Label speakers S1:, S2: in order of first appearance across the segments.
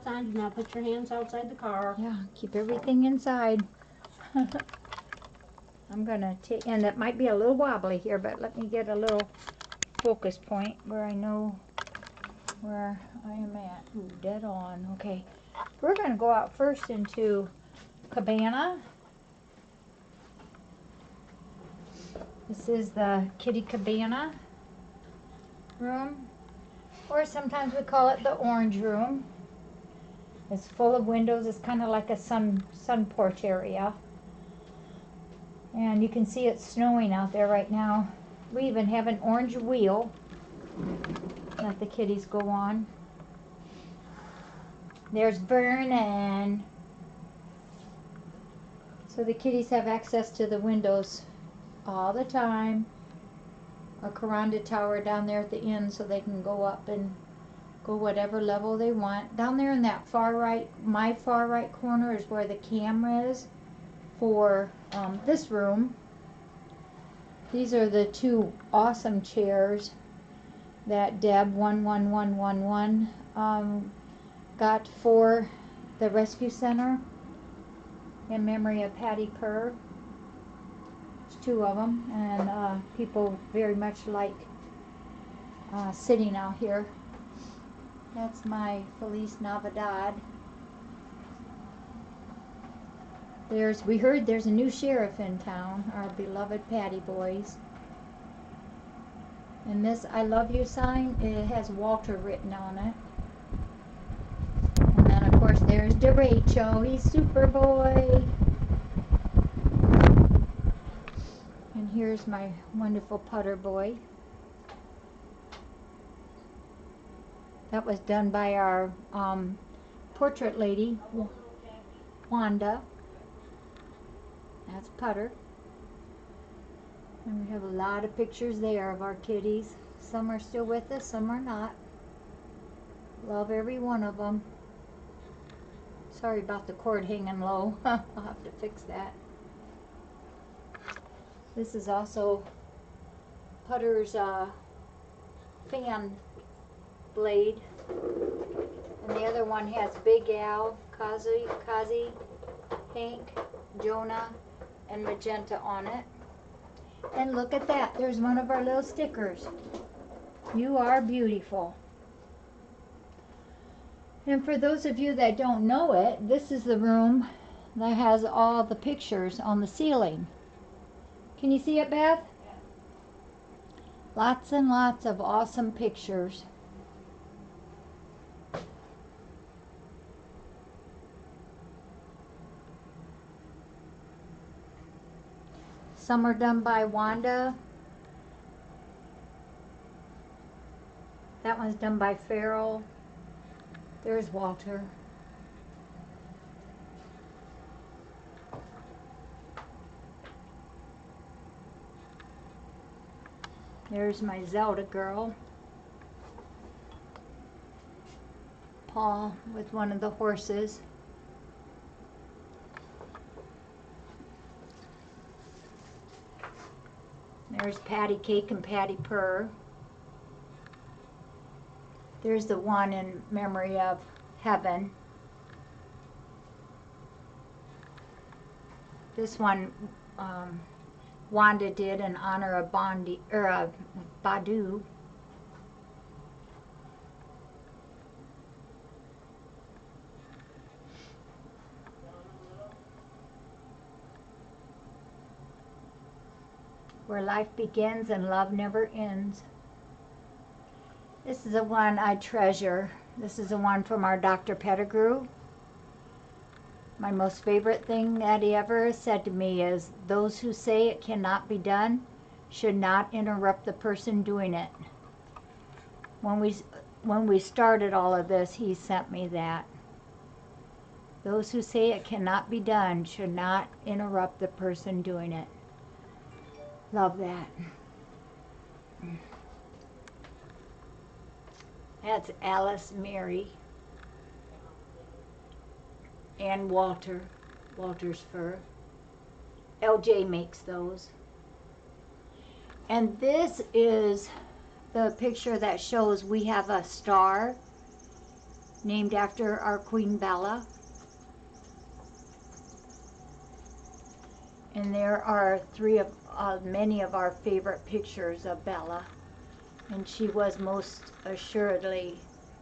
S1: outside. Do not put your hands outside the car.
S2: Yeah, keep everything inside. I'm gonna take, and it might be a little wobbly here, but let me get a little focus point where I know where I am at. Ooh, dead on. Okay, we're gonna go out first into cabana. This is the kitty cabana room, or sometimes we call it the orange room. It's full of windows. It's kind of like a sun porch area. And you can see it's snowing out there right now. We even have an orange wheel that the kitties go on. There's Vernon. So the kitties have access to the windows all the time. A Coranda tower down there at the end, so they can go up and go whatever level they want. Down there in that far right, my far right corner is where the camera is for this room. These are the two awesome chairs that Deb 11111 got for the rescue center in memory of Patty Purr. There's two of them, and people very much like sitting out here. That's my Feliz Navidad. We heard there's a new sheriff in town, our beloved Patty boys. And this I love you sign, it has Walter written on it. And then of course there's DeRachel, he's Superboy. And here's my wonderful putter boy. That was done by our portrait lady, Wanda. That's Putter. And we have a lot of pictures there of our kitties. Some are still with us, some are not. Love every one of them. Sorry about the cord hanging low. I'll have to fix that. This is also Putter's fan blade. And the other one has Big Al, Kazi, Hank, Jonah, and Magenta on it. And look at that, there's one of our little stickers. You are beautiful. And for those of you that don't know it, this is the room that has all the pictures on the ceiling. Can you see it, Beth? Lots and lots of awesome pictures. Some are done by Wanda. That one's done by Farrell. There's Walter. There's my Zelda girl. Paul with one of the horses. There's Patty Cake and Patty Purr. There's the one in memory of Heaven. This one Wanda did in honor of Badu. Where life begins and love never ends. This is the one I treasure. This is the one from our Dr. Pettigrew. My most favorite thing that he ever said to me is, those who say it cannot be done should not interrupt the person doing it. When we started all of this, he sent me that. Those who say it cannot be done should not interrupt the person doing it. Love that. That's Alice, Mary, and Walter's fur. LJ makes those. And this is the picture that shows we have a star named after our Queen Bella. And there are many of our favorite pictures of Bella. And she was most assuredly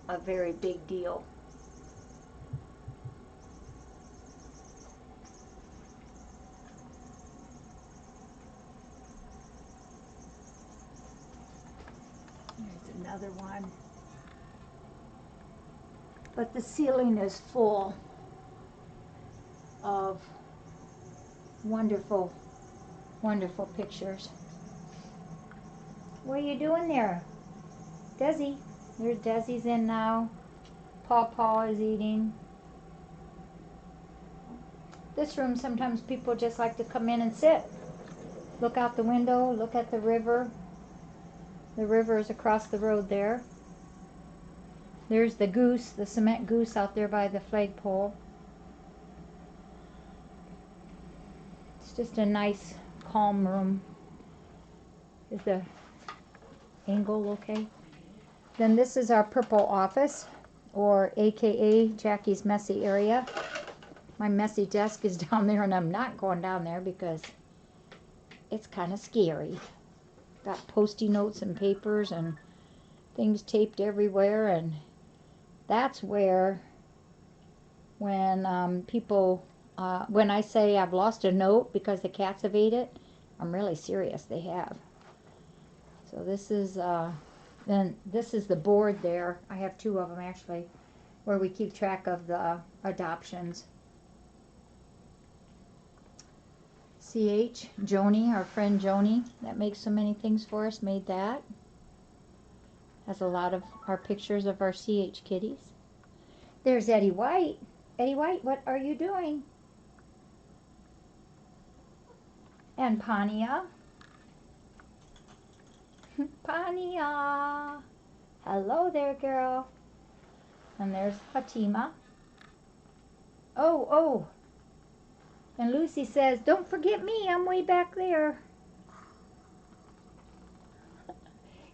S2: a very big deal. There's another one. But the ceiling is full of wonderful, wonderful pictures. What are you doing there? Desi. There's Desi's in now. Paw is eating. This room, sometimes people just like to come in and sit. Look out the window, look at the river. The river is across the road there. There's the goose, the cement goose out there by the flagpole. It's just a nice, calm room. Is the angle okay? Then this is our purple office, or AKA Jackie's messy area. My messy desk is down there, and I'm not going down there because it's kind of scary. Got post-it notes and papers and things taped everywhere, and that's where when people, when I say I've lost a note because the cats have ate it, I'm really serious. They have. So this is then this is the board there. I have two of them actually, where we keep track of the adoptions. CH, Joni, our friend Joni, that makes so many things for us, made that. Has a lot of our pictures of our CH kitties. There's Eddie White. Eddie White, what are you doing? And Pania. Pania. Hello there, girl. And there's Fatima. Oh. And Lucy says, don't forget me, I'm way back there.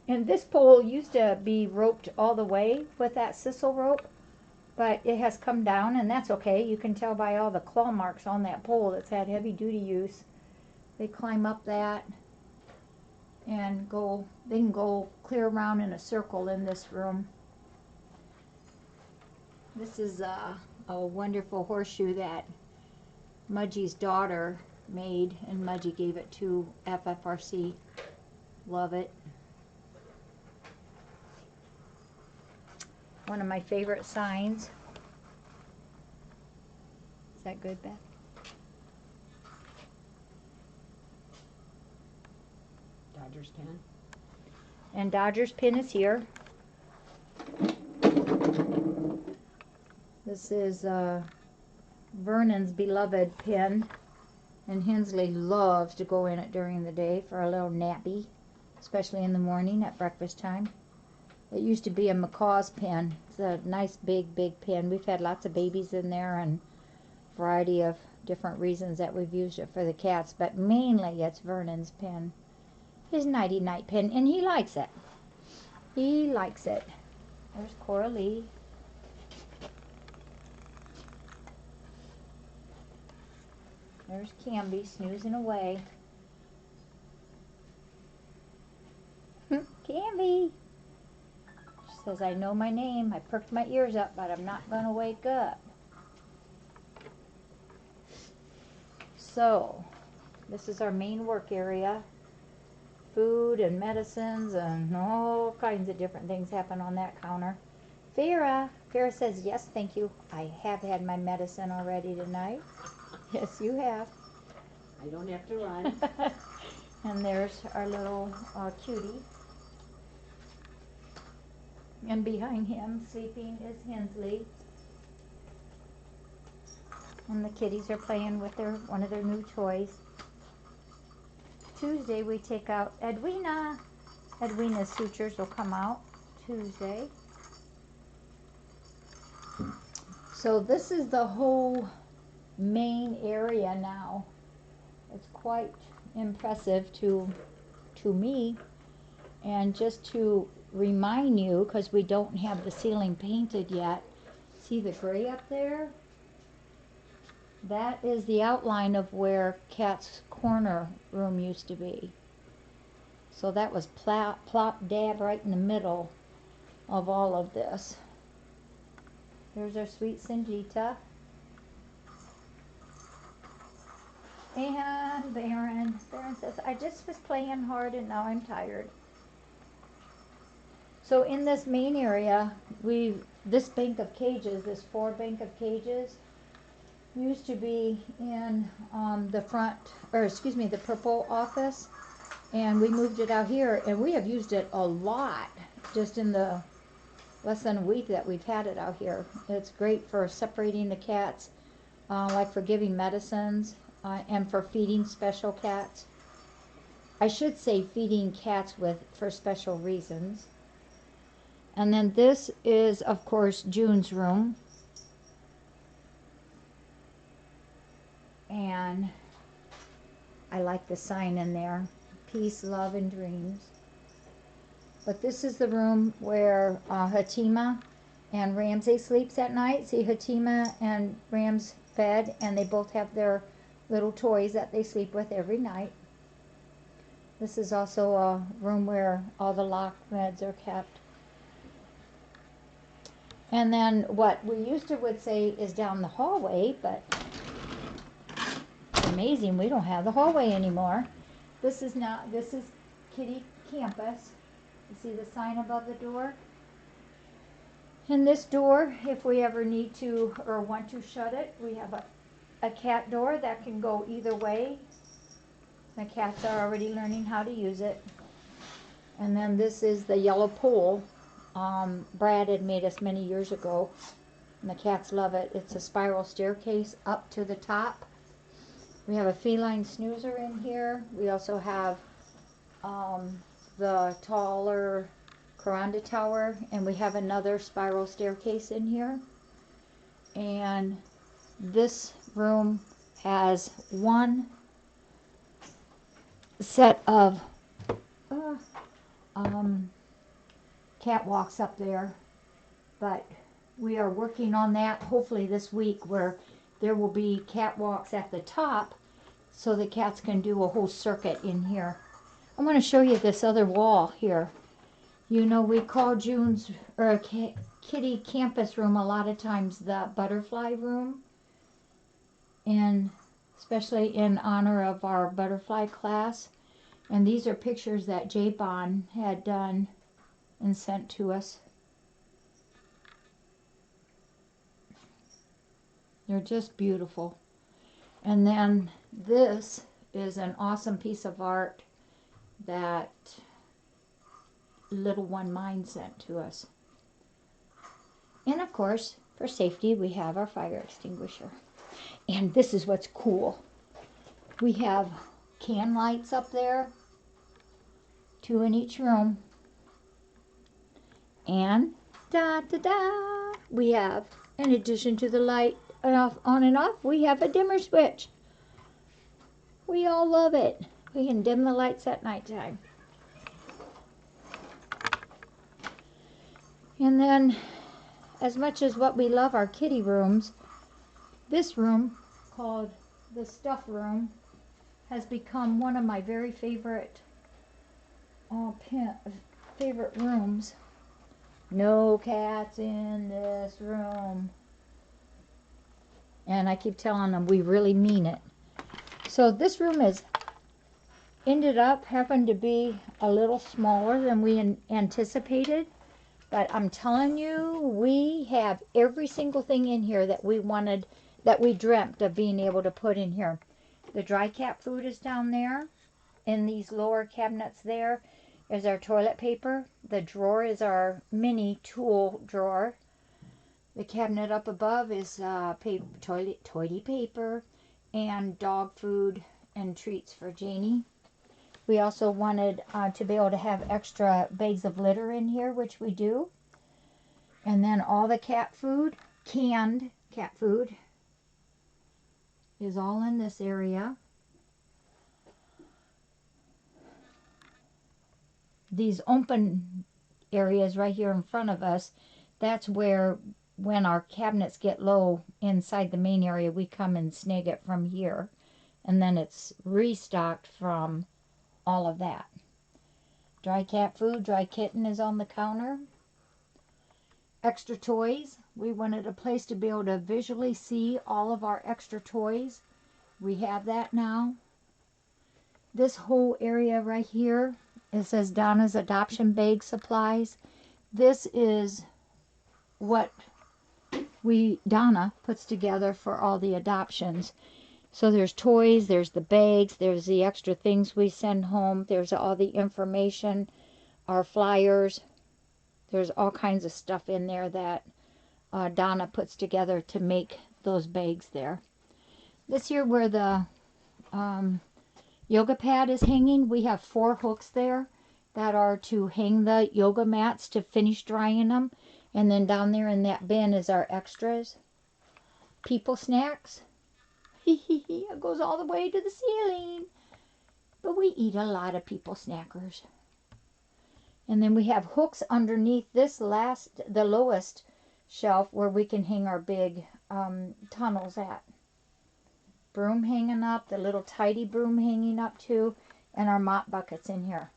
S2: And this pole used to be roped all the way with that sisal rope, but it has come down, and that's okay. You can tell by all the claw marks on that pole that's had heavy duty use. They climb up that and they can go clear around in a circle in this room. This is a wonderful horseshoe that Mudgie's daughter made, and Mudgie gave it to FFRC. Love it. One of my favorite signs. Is that good, Beth?
S1: Dodgers pin.
S2: And Dodgers pin is here. This is Vernon's beloved pin, and Hensley loves to go in it during the day for a little nappy, especially in the morning at breakfast time. It used to be a McCaw's pin. It's a nice big pin. We've had lots of babies in there and a variety of different reasons that we've used it for the cats, but mainly it's Vernon's pin. His nighty-night pin, and he likes it. He likes it. There's Coralie. There's Camby snoozing away. Camby! She says, I know my name. I perked my ears up, but I'm not going to wake up. So, this is our main work area. Food and medicines and all kinds of different things happen on that counter. Farrah says, yes, thank you. I have had my medicine already tonight. Yes, you have.
S1: I don't have to run.
S2: And there's our little cutie. And behind him, sleeping, is Hensley. And the kitties are playing with one of their new toys. Tuesday we take out Edwina. Edwina's sutures will come out Tuesday. So this is the whole main area now. It's quite impressive to me. And just to remind you, because we don't have the ceiling painted yet, See the gray up there? That is the outline of where Cat's corner room used to be. So that was plop dab right in the middle of all of this. There's our sweet Sanjita. And Baron says, I just was playing hard and now I'm tired. So in this main area, this bank of cages, this 4 bank of cages, used to be in the front, or excuse me, the purple office. And we moved it out here, and we have used it a lot just in the less than a week that we've had it out here. It's great for separating the cats, like for giving medicines, and for feeding special cats. I should say feeding cats for special reasons. And then this is, of course, June's room. And I like the sign in there. Peace, love, and dreams. But this is the room where Hatima and Ramsey sleeps at night. See, Hatima and Rams fed, and they both have their little toys that they sleep with every night. This is also a room where all the lock meds are kept. And then what we used to would say is down the hallway, but it's amazing we don't have the hallway anymore. This is Kitty Campus. You see the sign above the door? And this door, if we ever need to or want to shut it, we have a cat door that can go either way. The cats are already learning how to use it. And then this is the yellow pole. Brad had made us many years ago, and the cats love it. It's a spiral staircase up to the top. We have a feline snoozer in here. We also have the taller Coranda tower, and we have another spiral staircase in here. And this room has one set of catwalks up there, but we are working on that hopefully this week, where there will be catwalks at the top so the cats can do a whole circuit in here. I want to show you this other wall here. You know, we call June's or Kitty Campus room a lot of times the butterfly room, and especially in honor of our butterfly class. And these are pictures that J. Bond had done and sent to us. They're just beautiful. And then this is an awesome piece of art that Little One Mine sent to us. And of course, for safety, we have our fire extinguisher. And this is what's cool. We have can lights up there, 2 in each room. And da-da-da, we have, in addition to the light on and off, we have a dimmer switch. We all love it. We can dim the lights at nighttime. And then, as much as what we love our kitty rooms, this room, called the stuff room, has become one of my very favorite rooms. No cats in this room. And I keep telling them we really mean it. So this room is ended up having to be a little smaller than we anticipated. But I'm telling you, we have every single thing in here that we wanted, that we dreamt of being able to put in here. The dry cat food is down there. In these lower cabinets there is our toilet paper. The drawer is our mini tool drawer. The cabinet up above is toilet paper and dog food and treats for Janie. We also wanted to be able to have extra bags of litter in here, which we do. And then all the cat food, canned cat food, is all in this area. These open areas right here in front of us, that's where when our cabinets get low inside the main area, we come and snag it from here. And then it's restocked from all of that. Dry cat food, dry kitten is on the counter. Extra toys. We wanted a place to be able to visually see all of our extra toys. We have that now. This whole area right here, it says Donna's Adoption Bag Supplies. This is what Donna puts together for all the adoptions. So there's toys, there's the bags, there's the extra things we send home, there's all the information, our flyers. There's all kinds of stuff in there that Donna puts together to make those bags there. This here where the yoga pad is hanging, we have 4 hooks there that are to hang the yoga mats to finish drying them. And then down there in that bin is our extras. People snacks. It goes all the way to the ceiling. But we eat a lot of people snackers. And then we have hooks underneath this the lowest shelf where we can hang our big tunnels at. Broom hanging up, the little tidy broom hanging up too, and our mop buckets in here.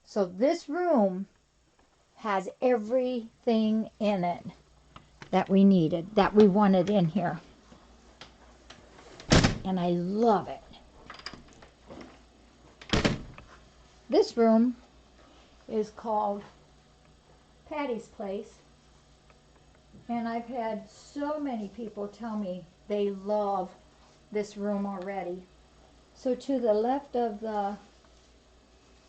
S2: So this room has everything in it that we needed, that we wanted in here. And I love it. This room is called Patty's Place. And I've had so many people tell me they love this room already. So to the left of the,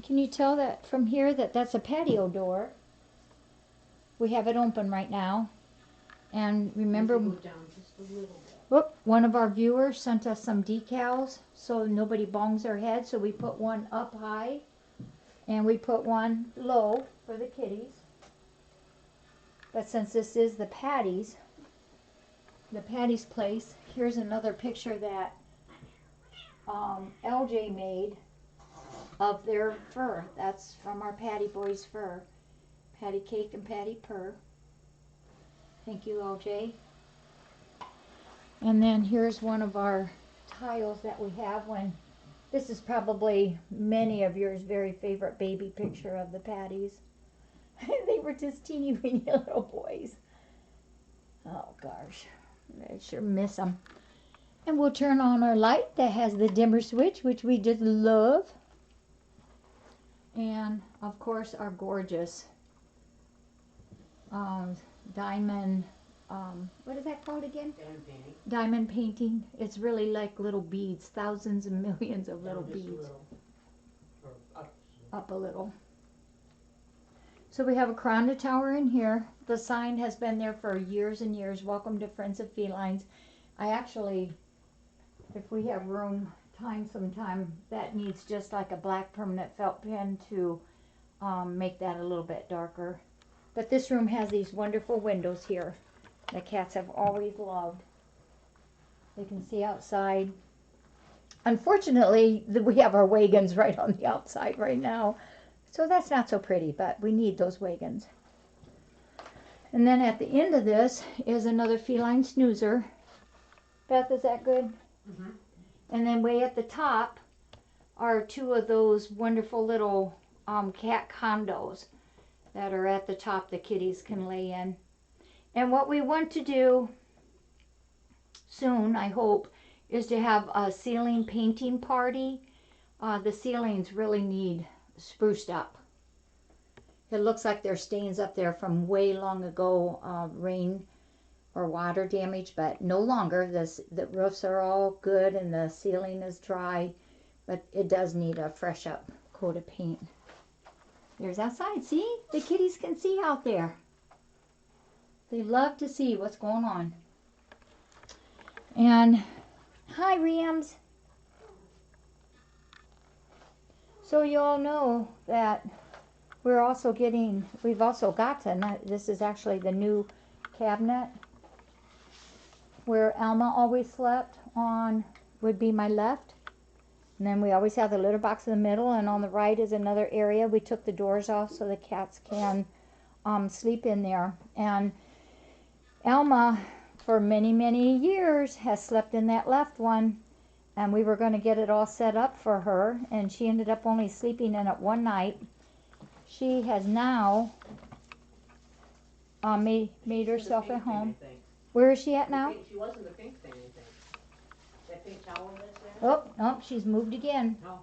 S2: can you tell that from here that that's a patio door? We have it open right now. And remember,
S1: Go down just a little bit.
S2: whoop, one of our viewers sent us some decals so nobody bongs their head. So we put one up high and we put one low for the kitties. But since this is the Patty's Place, here's another picture that LJ made of their fur. That's from our Patty Boys fur. Patty Cake and Patty Purr. Thank you, LJ. And then here's one of our tiles that we have when, this is probably many of yours very favorite baby picture of the Patties. They were just teeny weeny little boys. Oh gosh, I sure miss them. And we'll turn on our light that has the dimmer switch, which we just love. And of course our gorgeous diamond, what is that called again?
S1: Diamond painting.
S2: Diamond painting. It's really like little beads, thousands and millions of little
S1: Down just a
S2: beads.
S1: little. Or
S2: Up a little. So we have a Coranda tower in here. The sign has been there for years and years. Welcome to Friends of Felines. I actually, if we have room, sometime, that needs just like a black permanent felt pen to make that a little bit darker. But this room has these wonderful windows here that cats have always loved. They can see outside. Unfortunately, we have our wagons right on the outside right now. So that's not so pretty, but we need those wagons. And then at the end of this is another feline snoozer. Beth, is that good?
S1: Mm-hmm.
S2: And then way at the top are 2 of those wonderful little cat condos that are at the top the kitties can lay in. And what we want to do soon, I hope, is to have a ceiling painting party. The ceilings really need spruced up. It looks like there's stains up there from way long ago, rain or water damage, but no longer. The roofs are all good and the ceiling is dry, but it does need a fresh up coat of paint. There's outside. See? The kitties can see out there. They love to see what's going on. And hi, Rams. So you all know that we've also got this is actually the new cabinet where Alma always slept on, would be my left. And then we always have the litter box in the middle, and on the right is another area. We took the doors off so the cats can sleep in there. And Alma, for many, many years, has slept in that left one. And we were going to get it all set up for her. And she ended up only sleeping in it one night. She has now made herself at home. Where is she at now?
S1: She was in the pink thing, I think. That pink towel that's there?
S2: Oh, no, she's moved again.
S1: No.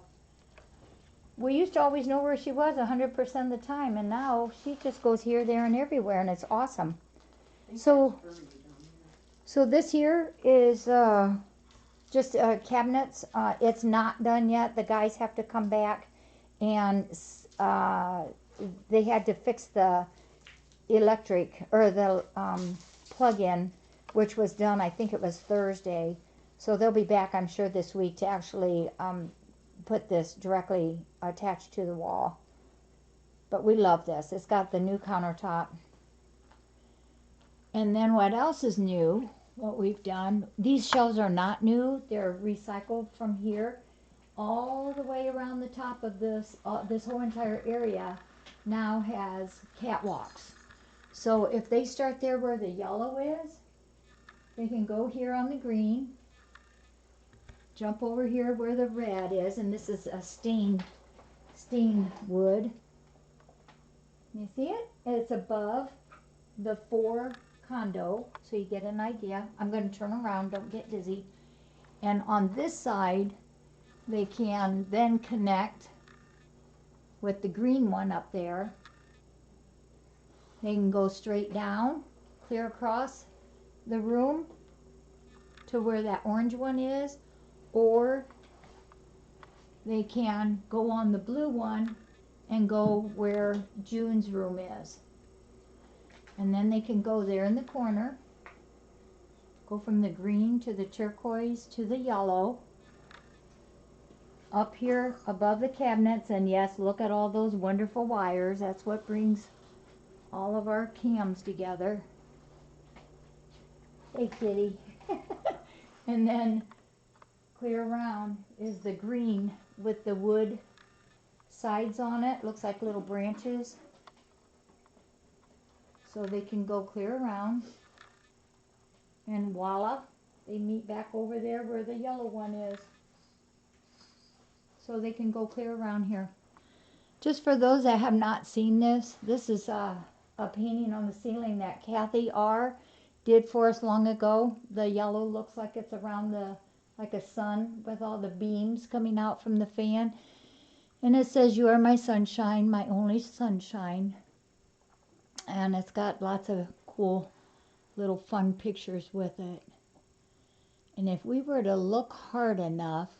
S2: We used to always know where she was 100% of the time, and now she just goes here, there, and everywhere, and it's awesome. So this here is just cabinets. It's not done yet. The guys have to come back, and they had to fix the electric, or the plug-in, which was done, I think it was Thursday. So they'll be back, I'm sure, this week to actually put this directly attached to the wall. But we love this. It's got the new countertop. And then what else is new, what we've done, these shelves are not new. They're recycled from here all the way around the top of this. This whole entire area now has catwalks. So if they start there where the yellow is, they can go here on the green, jump over here where the red is, and this is a stained wood. You see it? It's above the 4 condo, so you get an idea. I'm going to turn around, don't get dizzy. And on this side, they can then connect with the green one up there. They can go straight down, clear across the room to where that orange one is, or they can go on the blue one and go where June's room is. And then they can go there in the corner, go from the green to the turquoise to the yellow, up here above the cabinets, and yes, look at all those wonderful wires. That's what brings all of our cams together. Hey, kitty. And then clear around is the green with the wood sides on it. Looks like little branches. So they can go clear around. And voila, they meet back over there where the yellow one is. So they can go clear around here. Just for those that have not seen this, this is a painting on the ceiling that Kathy R. did for us long ago. The yellow looks like it's around like a sun with all the beams coming out from the fan. And it says, "You are my sunshine, my only sunshine." And it's got lots of cool little fun pictures with it. And if we were to look hard enough,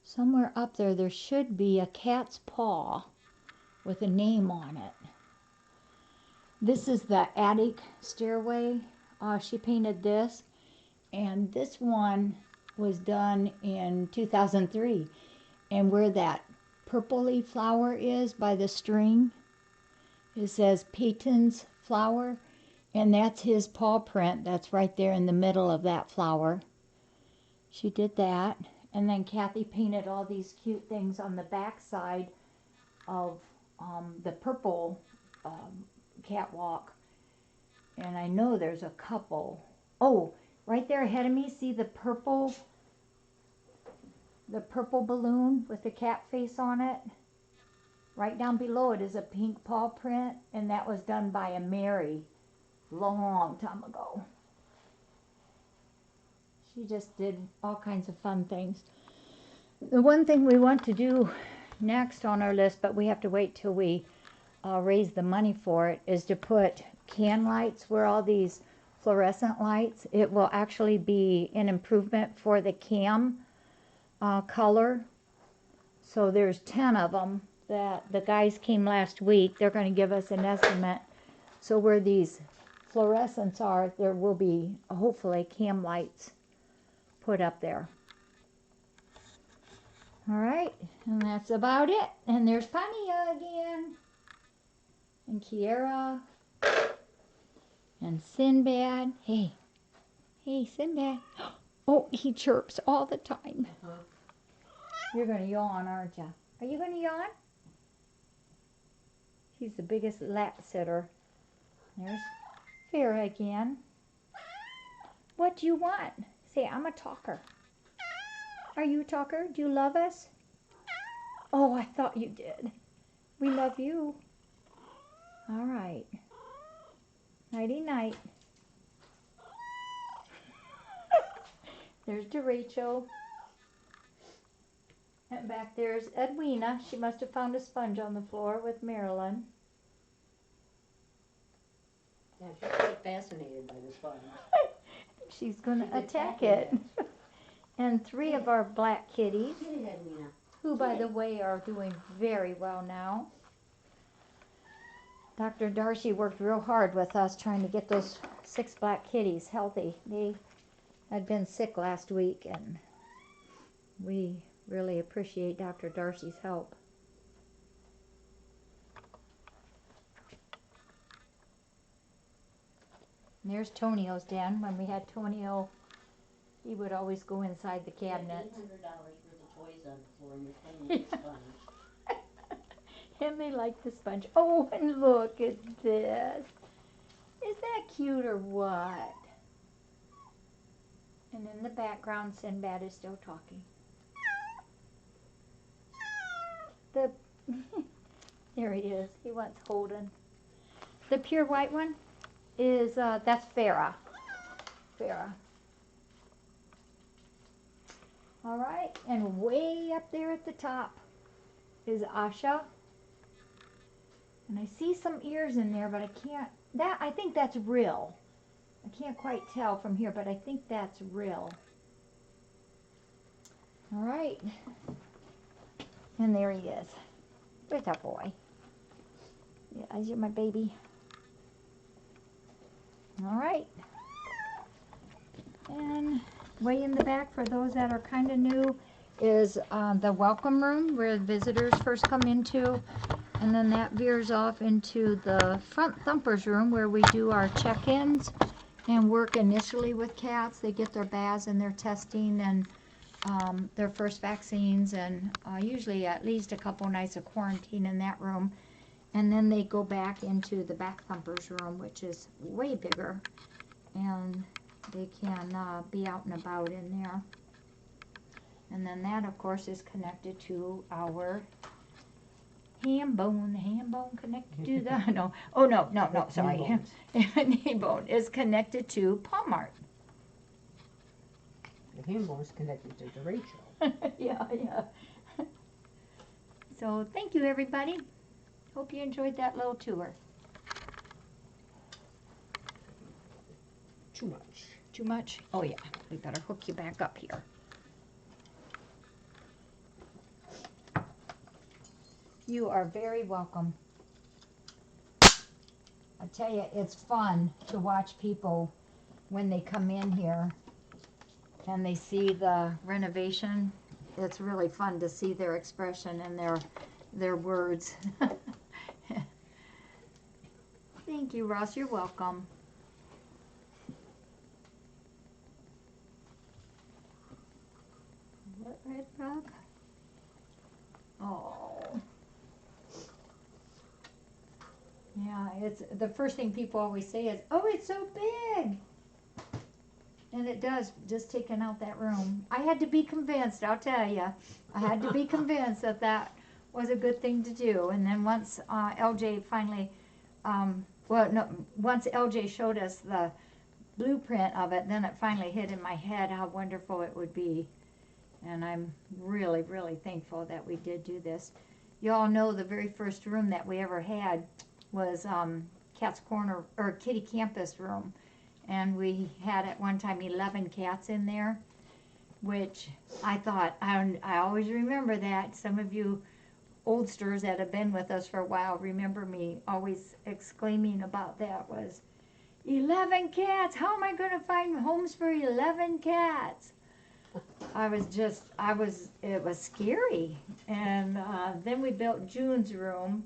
S2: somewhere up there, there should be a cat's paw with a name on it. This is the attic stairway. She painted this, and this one was done in 2003. And where that purpley flower is by the string, it says Peyton's flower, and that's his paw print. That's right there in the middle of that flower. She did that. And then Kathy painted all these cute things on the back side of the purple catwalk. And I know there's a couple. Oh, right there ahead of me, see the purple balloon with the cat face on it? Right down below it is a pink paw print, and that was done by a Mary long time ago. She just did all kinds of fun things. The one thing we want to do next on our list, but we have to wait till we raise the money for it, is to put can lights where all these fluorescent lights. It will actually be an improvement for the cam color. So there's 10 of them that the guys came last week. They're going to give us an estimate. So where these fluorescents are, there will be hopefully cam lights put up there. All right, and that's about it. And there's Pania again, and Kiera, and Sinbad. Hey, Sinbad. Oh, he chirps all the time. You're going to yawn, aren't you? Are you going to yawn? He's the biggest lap sitter. Farrah again. What do you want? Say, I'm a talker. Are you a talker? Do you love us? Oh, I thought you did. We love you. All right. Nighty night. There's DeRachel. And back there's Edwina. She must have found a sponge on the floor with Marilyn.
S1: Yeah, she's quite fascinated by the sponge.
S2: She's going
S1: She's
S2: to attack
S1: attacking
S2: it. And three of our black kitties,
S1: Get it, Edwina.
S2: who by the way are doing very well now. Dr. Darcy worked real hard with us trying to get those 6 black kitties healthy. They had been sick last week, and we really appreciate Dr. Darcy's help. And there's Tonio's den. When we had Tonio, he would always go inside the cabinets.
S1: $800 worth of toys on the floor, and you're playing with the sponge.
S2: And they like the sponge. Oh, and look at this. Is that cute or what? And in the background, Sinbad is still talking. The there he is. He wants Holden. The pure white one is that's Farrah. Farrah. All right, and way up there at the top is Asha. And I see some ears in there, but I can't. I think that's real. I can't quite tell from here, but I think that's real. All right. And there he is. There's that boy. Yeah, you're my baby. All right. And way in the back, for those that are kind of new, is the welcome room where visitors first come into. And then that veers off into the front thumpers room where we do our check-ins and work initially with cats. They get their baths and their testing and their first vaccines, and usually at least a couple nights of quarantine in that room. And then they go back into the back thumpers room, which is way bigger, and they can be out and about in there. And then that, of course, is connected to our ham bone. The ham bone connected to the no. Oh no, sorry. Knee bone is connected to Paw Mart.
S1: The ham bone is connected to Rachel.
S2: Yeah. So thank you, everybody. Hope you enjoyed that little tour.
S1: Too much.
S2: Too much? Oh yeah, we better hook you back up here. You are very welcome. I tell you, it's fun to watch people when they come in here and they see the renovation. It's really fun to see their expression and their words. Thank you, Ross. You're welcome. What red rug? Oh. Yeah, it's the first thing people always say is, "Oh, it's so big." And it does, just taking out that room. I had to be convinced, I'll tell you. I had to be convinced that that was a good thing to do. And then once LJ finally, once LJ showed us the blueprint of it, then it finally hit in my head how wonderful it would be. And I'm really, really thankful that we did do this. You all know the very first room that we ever had was Cat's Corner, or Kitty Campus room. And we had at one time 11 cats in there, which I thought, I always remember that. Some of you oldsters that have been with us for a while remember me always exclaiming about that was, 11 cats, how am I going to find homes for 11 cats? It was scary. And then we built June's room,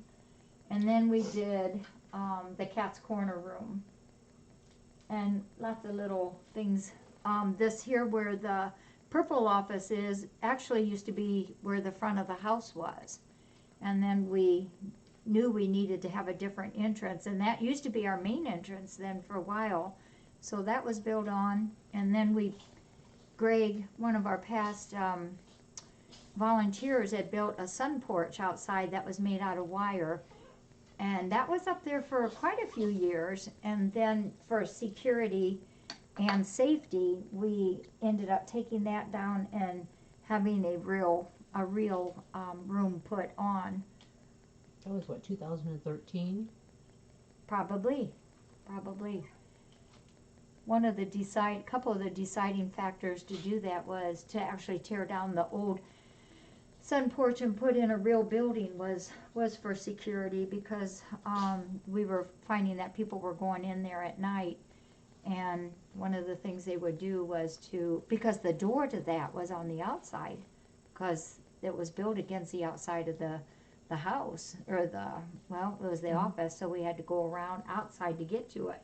S2: and then we did the Cat's Corner room. And lots of little things. This here where the purple office is actually used to be where the front of the house was. And then we knew we needed to have a different entrance, and that used to be our main entrance then for a while. So that was built on, and then Greg, one of our past volunteers, had built a sun porch outside that was made out of wire, and that was up there for quite a few years. And then for security and safety, we ended up taking that down and having a real room put on.
S3: That was what, 2013?
S2: Probably. Couple of the deciding factors to do that was to actually tear down the old sun porch and put in a real building was for security, because we were finding that people were going in there at night, and one of the things they would do was because the door to that was on the outside, because it was built against the outside of the house, or it was the office, so we had to go around outside to get to it.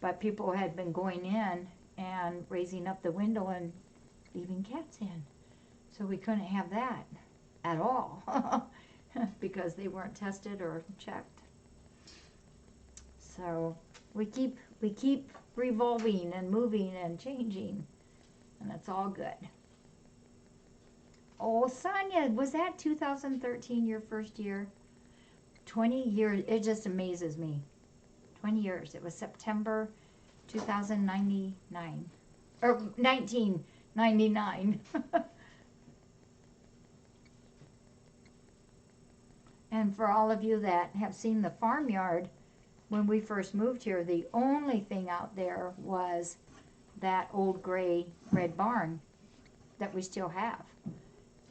S2: But people had been going in and raising up the window and leaving cats in. So we couldn't have that at all because they weren't tested or checked. So we keep revolving and moving and changing, and it's all good. Oh, Sonia, was that 2013 your first year? 20 years, it just amazes me. 20 years. It was September 2099, or 1999. And for all of you that have seen the farmyard, when we first moved here, the only thing out there was that old gray red barn that we still have.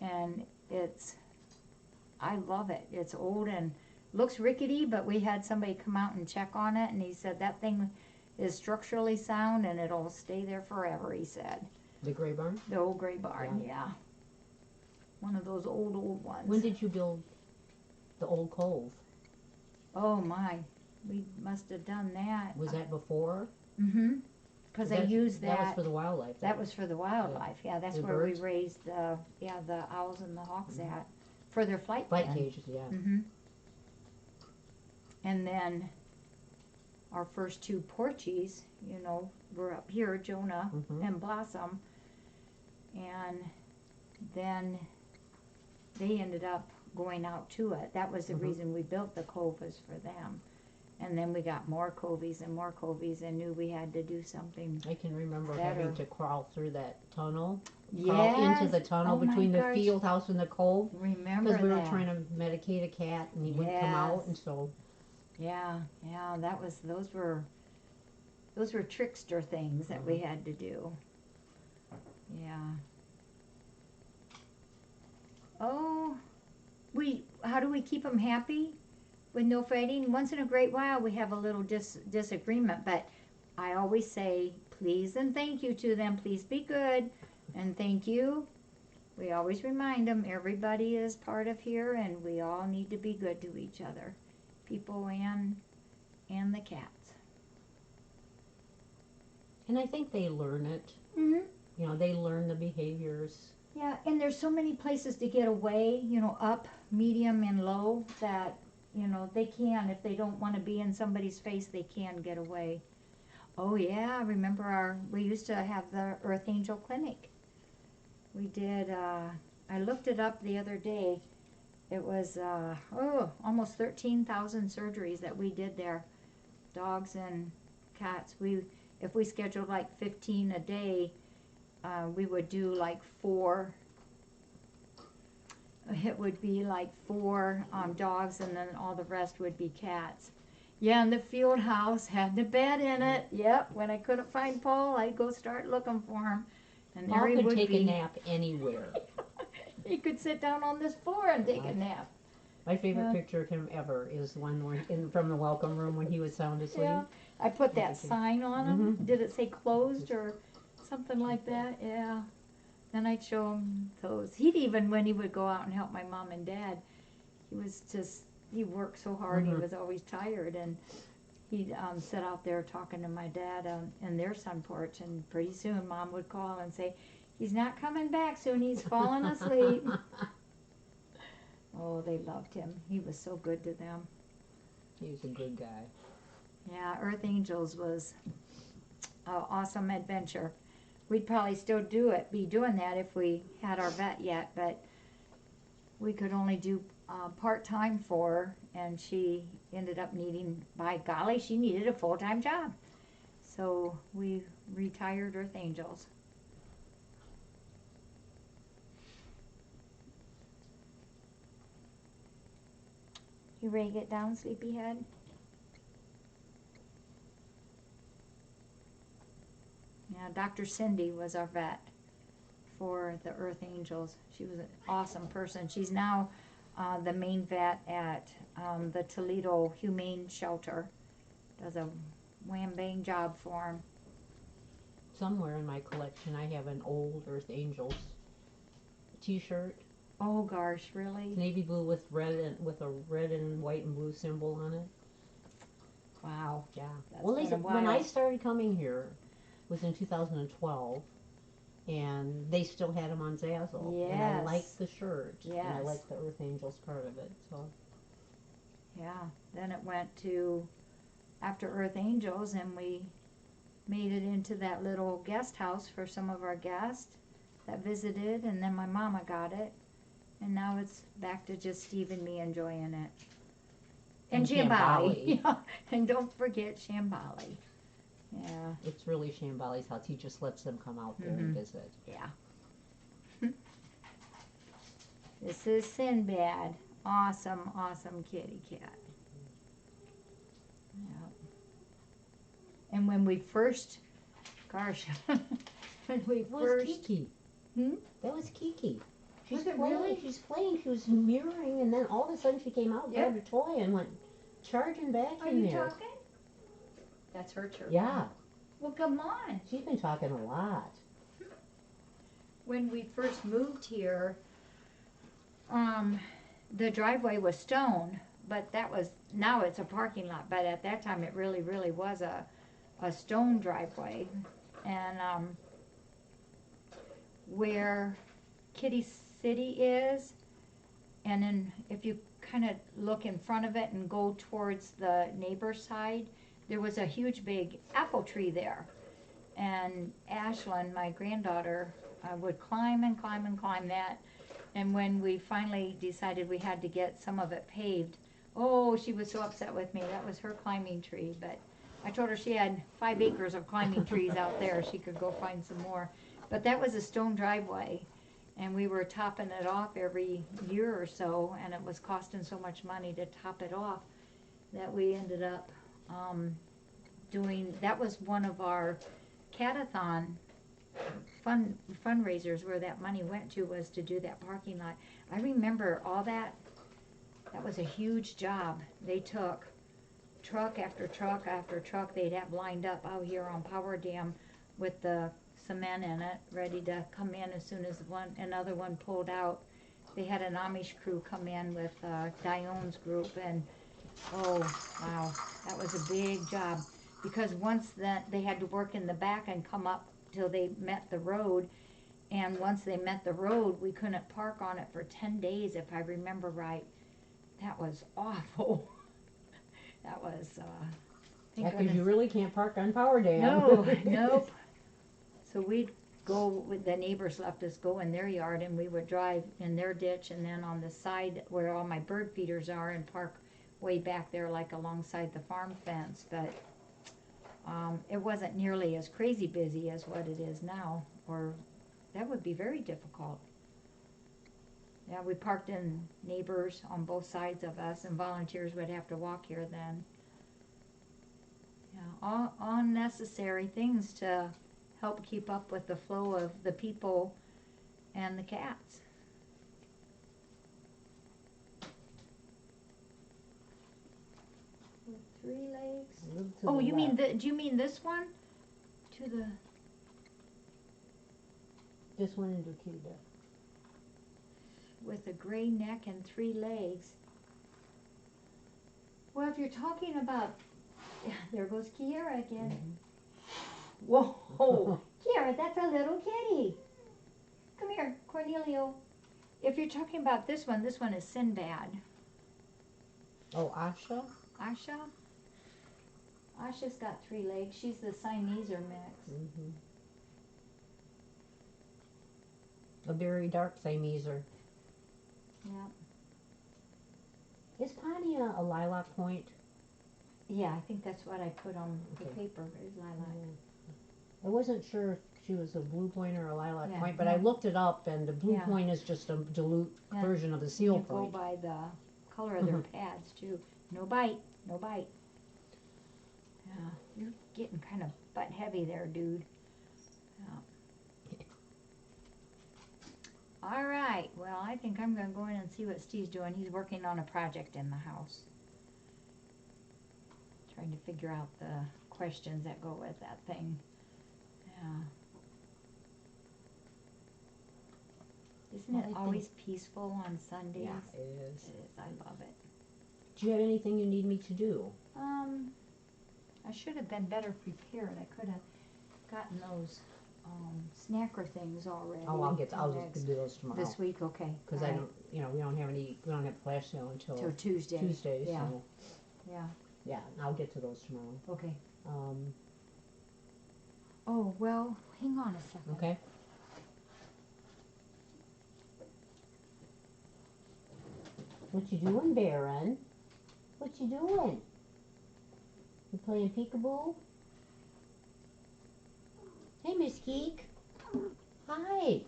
S2: And I love it. It's old and looks rickety, but we had somebody come out and check on it, and he said that thing is structurally sound and it'll stay there forever, he said.
S3: The gray barn?
S2: The old gray barn, yeah. One of those old ones.
S3: When did you build the old cove?
S2: Oh my, we must have done that.
S3: Was that before?
S2: Mm-hmm. Because they used that.
S3: That was for the wildlife.
S2: That was for the wildlife, yeah. That's where
S3: birds?
S2: we raised the owls and the hawks at for their flight
S3: cages, yeah.
S2: Mm-hmm. And then our first two porchies, were up here, Jonah and Blossom. And then they ended up going out to it. That was the reason we built the cove, was for them. And then we got more covies and knew we had to do something.
S3: I can remember
S2: better.
S3: having to crawl through that tunnel.
S2: Yes.
S3: Crawl into the tunnel between the field house and the cove.
S2: Remember that.
S3: Because we were trying to medicate a cat and he wouldn't come out, and so.
S2: Yeah, those were trickster things that we had to do. Yeah. Oh, how do we keep them happy with no fighting? Once in a great while we have a little disagreement, but I always say please and thank you to them. Please be good and thank you. We always remind them everybody is part of here and we all need to be good to each other, people and the cats.
S3: And I think they learn it. They learn the behaviors.
S2: Yeah, and there's so many places to get away, up, medium, and low, that, they can, if they don't want to be in somebody's face, they can get away. Oh yeah, remember we used to have the Earth Angel Clinic. We did, I looked it up the other day. It was, almost 13,000 surgeries that we did there. Dogs and cats. If we scheduled like 15 a day, we would do like 4. It would be like 4 dogs, and then all the rest would be cats. Yeah, and the field house had the bed in it. Yep, when I couldn't find Paul, I'd go start looking for him. And
S3: Paul
S2: there he
S3: could
S2: would
S3: take
S2: be.
S3: a nap anywhere.
S2: He could sit down on this floor and take a nap.
S3: My favorite picture of him ever is the one from the welcome room when he was sound asleep.
S2: Yeah, I put that sign on him. Did it say closed or something like that? Yeah. Then I'd show him those. He'd even, when he would go out and help my mom and dad, he worked so hard, he was always tired, and he'd sit out there talking to my dad in their sun porch, and pretty soon Mom would call and say, he's not coming back soon, he's falling asleep. Oh, they loved him. He was so good to them.
S3: He was a good guy.
S2: Yeah, Earth Angels was an awesome adventure. We'd probably still be doing that if we had our vet yet, but we could only do part-time for her, and she ended up needing, by golly, she needed a full-time job. So we retired Earth Angels. You ready to get down, sleepyhead? Yeah, Dr. Cindy was our vet for the Earth Angels. She was an awesome person. She's now the main vet at the Toledo Humane Shelter. Does a wham-bang job for him.
S3: Somewhere in my collection, I have an old Earth Angels T-shirt,
S2: Oh gosh, really?
S3: navy blue with a red and white and blue symbol on it.
S2: Wow.
S3: Yeah.
S2: That's
S3: Well,
S2: been a
S3: when I
S2: while.
S3: started coming here was in 2012, and they still had them on Zazzle. And I
S2: Yes.
S3: liked the shirt. And I
S2: Yes.
S3: liked the Earth Angels part of it. So
S2: Yeah. Then it went to after Earth Angels, and we made it into that little guest house for some of our guests that visited, and then my mama got it. And now it's back to just Steve and me enjoying it. And Shambali. Yeah. And don't forget Shambali. Yeah.
S3: it's really Shambali's house. He just lets them come out there and visit.
S2: Yeah. This is Sinbad. Awesome, awesome kitty cat. Yeah. And when we first, gosh, when we
S3: That was
S2: first,
S3: Kiki.
S2: Hmm?
S3: That was Kiki. She's
S2: Was it
S3: playing,
S2: really?
S3: She's playing. She was mirroring, and then all of a sudden she came out,
S2: Yep.
S3: grabbed a toy, and went charging back
S2: Are
S3: in
S2: you
S3: there.
S2: talking? That's her turn.
S3: Yeah,
S2: Well, come on.
S3: she's been talking a lot.
S2: When we first moved here, the driveway was stone, but now it's a parking lot. But at that time, it really, really was a stone driveway. And where Kitty City is, and then if you kind of look in front of it and go towards the neighbor's side, there was a huge big apple tree there. And Ashlyn, my granddaughter, would climb and climb and climb that. And when we finally decided we had to get some of it paved, oh, she was so upset with me. That was her climbing tree. But I told her she had 5 acres of climbing trees out there. She could go find some more. But that was a stone driveway. And we were topping it off every year or so. And it was costing so much money to top it off that we ended up that was one of our catathon fundraisers where that money went to, was to do that parking lot. I remember all that. That was a huge job. They took truck after truck after truck they'd have lined up out here on Power Dam with the cement in it, ready to come in as soon as another one pulled out. They had an Amish crew come in with Dion's group, and oh wow, that was a big job, because once that they had to work in the back and come up till they met the road, and once they met the road, we couldn't park on it for 10 days if I remember right. That was awful. That was
S3: Yeah, because you really can't park on Power Dam.
S2: no, nope. So we'd go, the neighbors left us go in their yard, and we would drive in their ditch, and then on the side where all my bird feeders are, and park way back there, like alongside the farm fence. But it wasn't nearly as crazy busy as what it is now, or that would be very difficult. Yeah, we parked in neighbors on both sides of us, and volunteers would have to walk here then. Yeah, all unnecessary things to help keep up with the flow of the people and the cats. With 3 legs. Oh, you mean do you mean this one? To the
S3: This one into Cuba.
S2: with a gray neck and 3 legs. Well, if you're talking about, there goes Kiara again. Whoa, Kiara, that's a little kitty. Come here, Cornelio. If you're talking about this one is Sinbad.
S3: Oh, Asha?
S2: Asha? Asha's got 3 legs. She's the Siameser mix.
S3: Mm-hmm. A very dark Siameser.
S2: Yeah.
S3: Is Pontia a lilac point?
S2: Yeah, I think that's what I put on the
S3: Okay.
S2: paper is lilac.
S3: I wasn't sure if she was a blue point or a lilac
S2: Yeah,
S3: point, but
S2: no.
S3: I looked it up, and the blue
S2: Yeah.
S3: point is just a dilute
S2: Yeah.
S3: version of the seal
S2: You
S3: point.
S2: go by the color of their pads too. No bite, no bite. Yeah, you're getting kind of butt heavy there, dude. Yeah. All right, well, I think I'm gonna go in and see what Steve's doing. He's working on a project in the house. Trying to figure out the questions that go with that thing. Yeah. Isn't
S3: Well,
S2: it
S3: I think-
S2: always peaceful on Sundays?
S3: Yeah, it is.
S2: It is, I love it.
S3: Do you have anything you need me to do?
S2: I should have been better prepared. I could have gotten those snacker things already.
S3: Oh, I'll
S2: next-
S3: just do those tomorrow.
S2: this week, okay.
S3: Because
S2: all
S3: I
S2: right.
S3: don't, we don't have flash sale until
S2: Till Tuesday.
S3: Tuesday,
S2: Yeah.
S3: so.
S2: Yeah.
S3: Yeah, I'll get to those tomorrow.
S2: Okay.
S3: Um,
S2: Oh, well, hang on a second.
S3: okay. What you doing, Baron? What you doing? You playing peekaboo? Hey, Miss Geek. Hi.